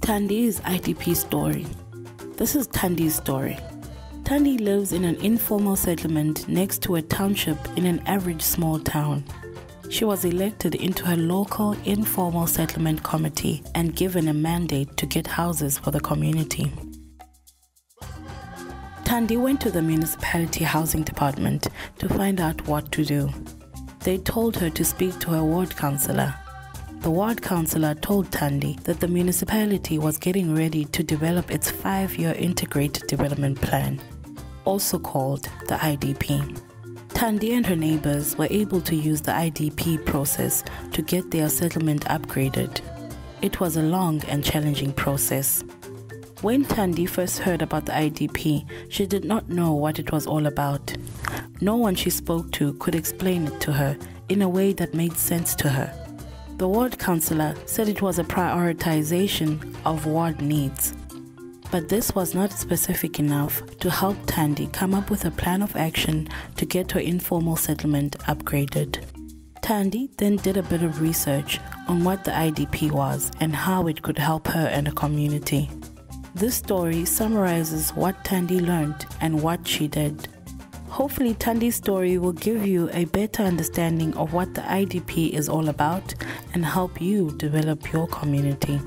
Thandis IDP Story. This is Thandi's story. Thandi lives in an informal settlement next to a township in an average small town. She was elected into her local informal settlement committee and given a mandate to get houses for the community. Thandi went to the municipality housing department to find out what to do. They told her to speak to her ward councillor. The ward councillor told Thandi that the municipality was getting ready to develop its 5-year integrated development plan, also called the IDP. Thandi and her neighbors were able to use the IDP process to get their settlement upgraded. It was a long and challenging process. When Thandi first heard about the IDP, she did not know what it was all about. No one she spoke to could explain it to her in a way that made sense to her. The ward councillor said it was a prioritization of ward needs. But this was not specific enough to help Thandi come up with a plan of action to get her informal settlement upgraded. Thandi then did a bit of research on what the IDP was and how it could help her and her community. This story summarizes what Thandi learned and what she did. Hopefully Thandi's story will give you a better understanding of what the IDP is all about and help you develop your community.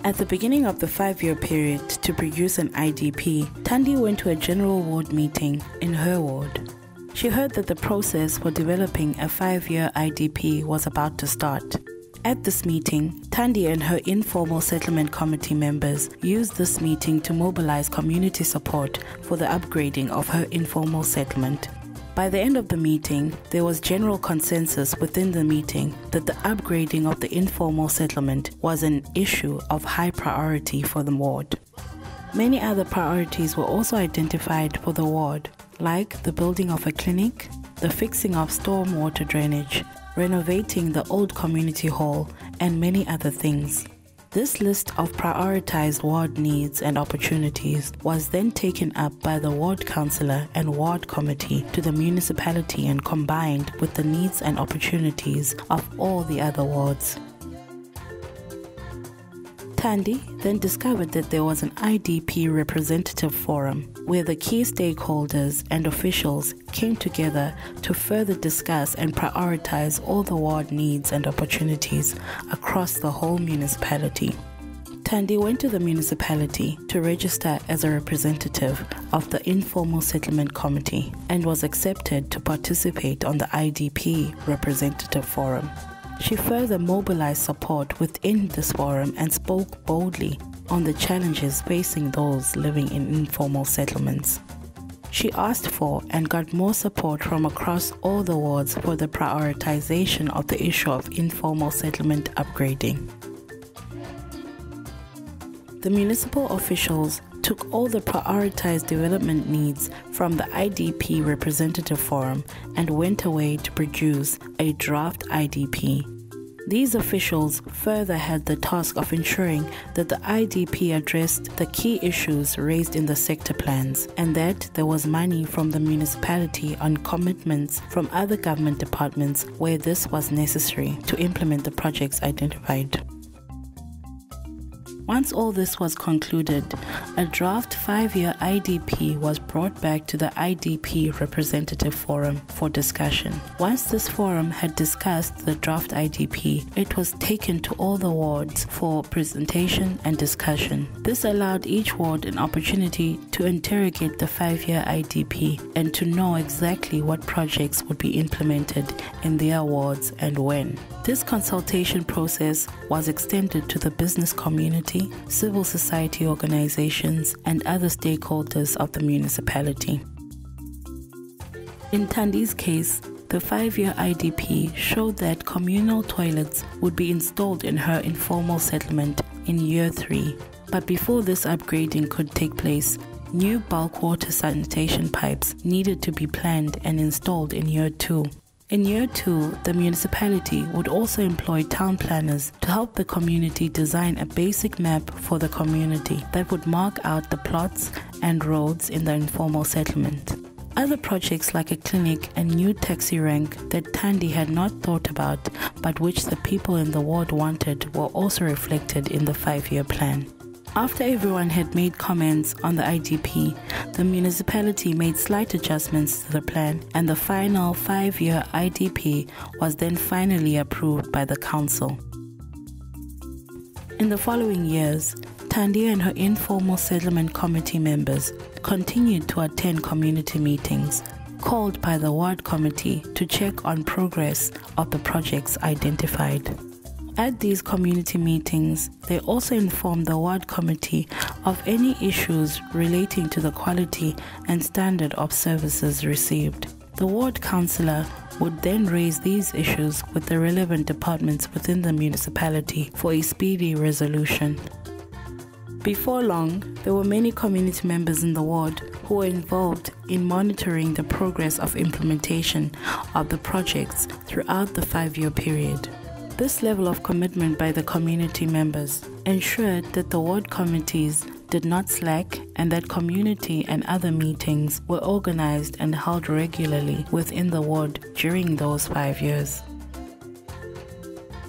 At the beginning of the 5-year period to produce an IDP, Thandi went to a general ward meeting in her ward. She heard that the process for developing a 5-year IDP was about to start. At this meeting, Thandi and her informal settlement committee members used this meeting to mobilize community support for the upgrading of her informal settlement. By the end of the meeting, there was general consensus within the meeting that the upgrading of the informal settlement was an issue of high priority for the ward. Many other priorities were also identified for the ward, like the building of a clinic, the fixing of stormwater drainage, renovating the old community hall, and many other things. This list of prioritized ward needs and opportunities was then taken up by the ward councillor and ward committee to the municipality and combined with the needs and opportunities of all the other wards. Thandi then discovered that there was an IDP representative forum where the key stakeholders and officials came together to further discuss and prioritize all the ward needs and opportunities across the whole municipality. Thandi went to the municipality to register as a representative of the Informal Settlement Committee and was accepted to participate on the IDP representative forum. She further mobilized support within this forum and spoke boldly on the challenges facing those living in informal settlements. She asked for and got more support from across all the wards for the prioritization of the issue of informal settlement upgrading. The municipal officials took all the prioritized development needs from the IDP representative forum and went away to produce a draft IDP. These officials further had the task of ensuring that the IDP addressed the key issues raised in the sector plans and that there was money from the municipality on commitments from other government departments where this was necessary to implement the projects identified. Once all this was concluded, a draft 5-year IDP was brought back to the IDP representative forum for discussion. Once this forum had discussed the draft IDP, it was taken to all the wards for presentation and discussion. This allowed each ward an opportunity to interrogate the 5-year IDP and to know exactly what projects would be implemented in their wards and when. This consultation process was extended to the business community, civil society organizations, and other stakeholders of the municipality. In Thandi's case, the 5-year IDP showed that communal toilets would be installed in her informal settlement in year 3. But before this upgrading could take place, new bulk water sanitation pipes needed to be planned and installed in year 2. In year 2, the municipality would also employ town planners to help the community design a basic map for the community that would mark out the plots and roads in the informal settlement. Other projects like a clinic and new taxi rank that Thandi had not thought about but which the people in the ward wanted were also reflected in the 5-year plan. After everyone had made comments on the IDP, the municipality made slight adjustments to the plan and the final 5-year IDP was then finally approved by the council. In the following years, Thandi and her informal settlement committee members continued to attend community meetings called by the ward committee to check on progress of the projects identified. At these community meetings, they also informed the ward committee of any issues relating to the quality and standard of services received. The ward councillor would then raise these issues with the relevant departments within the municipality for a speedy resolution. Before long, there were many community members in the ward who were involved in monitoring the progress of implementation of the projects throughout the 5-year period. This level of commitment by the community members ensured that the ward committees did not slack and that community and other meetings were organized and held regularly within the ward during those 5 years.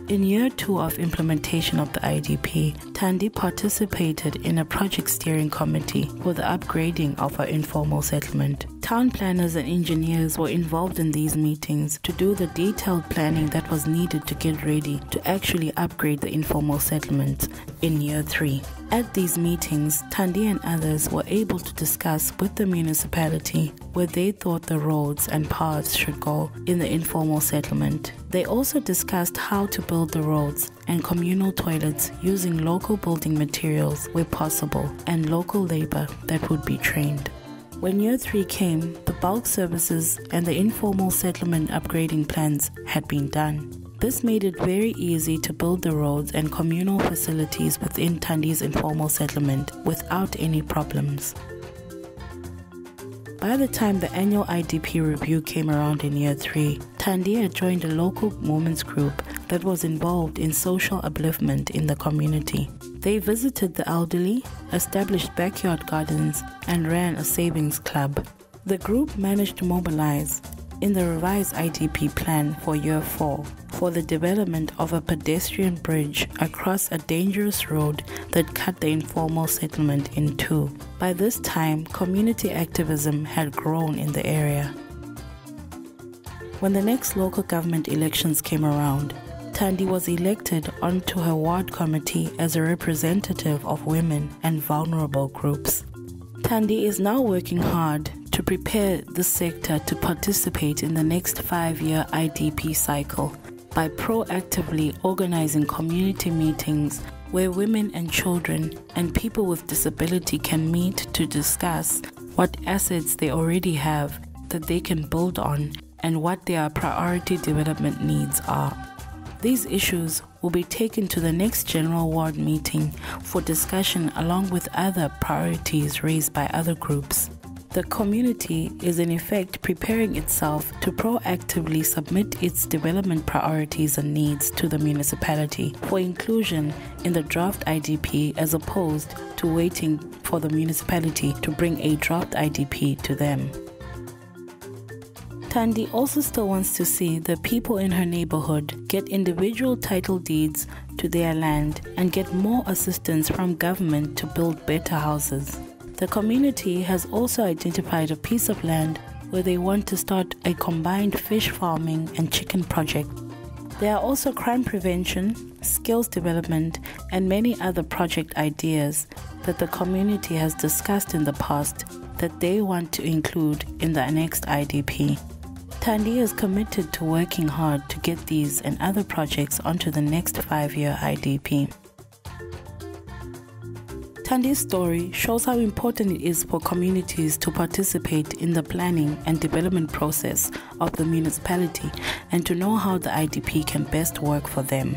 In year 2 of implementation of the IDP, Thandi participated in a project steering committee for the upgrading of her informal settlement. Town planners and engineers were involved in these meetings to do the detailed planning that was needed to get ready to actually upgrade the informal settlement in year 3. At these meetings, Thandi and others were able to discuss with the municipality where they thought the roads and paths should go in the informal settlement. They also discussed how to build the roads and communal toilets using local building materials where possible and local labor that would be trained. When year 3 came, the bulk services and the informal settlement upgrading plans had been done. This made it very easy to build the roads and communal facilities within Thandi's informal settlement without any problems. By the time the annual IDP review came around in year 3, Thandi had joined a local women's group that was involved in social upliftment in the community. They visited the elderly, established backyard gardens, and ran a savings club. The group managed to mobilize in the revised IDP plan for year 4 for the development of a pedestrian bridge across a dangerous road that cut the informal settlement in 2. By this time, community activism had grown in the area. When the next local government elections came around, Thandi was elected onto her ward committee as a representative of women and vulnerable groups. Thandi is now working hard to prepare the sector to participate in the next 5-year IDP cycle by proactively organizing community meetings where women and children and people with disability can meet to discuss what assets they already have that they can build on and what their priority development needs are. These issues will be taken to the next general ward meeting for discussion along with other priorities raised by other groups. The community is in effect preparing itself to proactively submit its development priorities and needs to the municipality for inclusion in the draft IDP as opposed to waiting for the municipality to bring a draft IDP to them. Thandi also still wants to see the people in her neighborhood get individual title deeds to their land and get more assistance from government to build better houses. The community has also identified a piece of land where they want to start a combined fish farming and chicken project. There are also crime prevention, skills development, and many other project ideas that the community has discussed in the past that they want to include in the next IDP. Thandi is committed to working hard to get these and other projects onto the next 5-year IDP. Thandi's story shows how important it is for communities to participate in the planning and development process of the municipality and to know how the IDP can best work for them.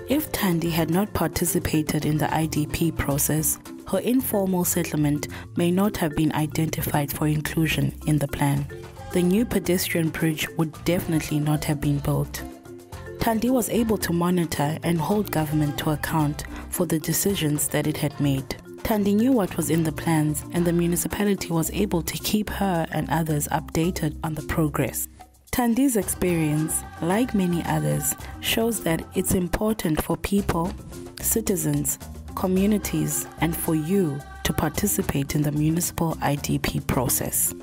If Thandi had not participated in the IDP process, her informal settlement may not have been identified for inclusion in the plan. The new pedestrian bridge would definitely not have been built. Thandi was able to monitor and hold government to account for the decisions that it had made. Thandi knew what was in the plans, and the municipality was able to keep her and others updated on the progress. Thandi's experience, like many others, shows that it's important for people, citizens, communities, and for you to participate in the municipal IDP process.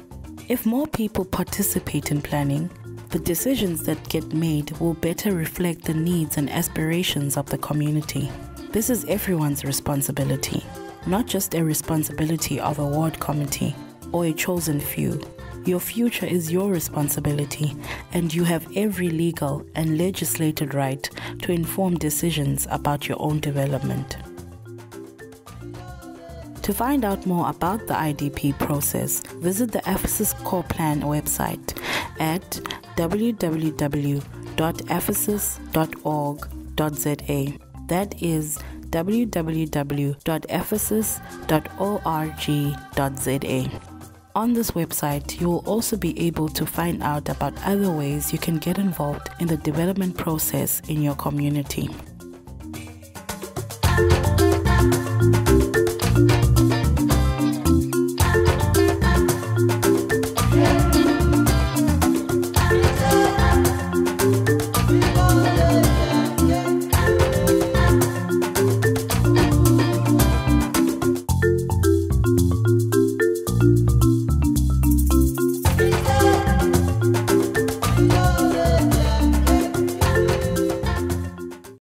If more people participate in planning, the decisions that get made will better reflect the needs and aspirations of the community. This is everyone's responsibility, not just a responsibility of a ward committee or a chosen few. Your future is your responsibility, and you have every legal and legislated right to inform decisions about your own development. To find out more about the IDP process, visit the Afesis-corplan website at www.afesis.org.za. That is www.afesis.org.za. On this website, you will also be able to find out about other ways you can get involved in the development process in your community.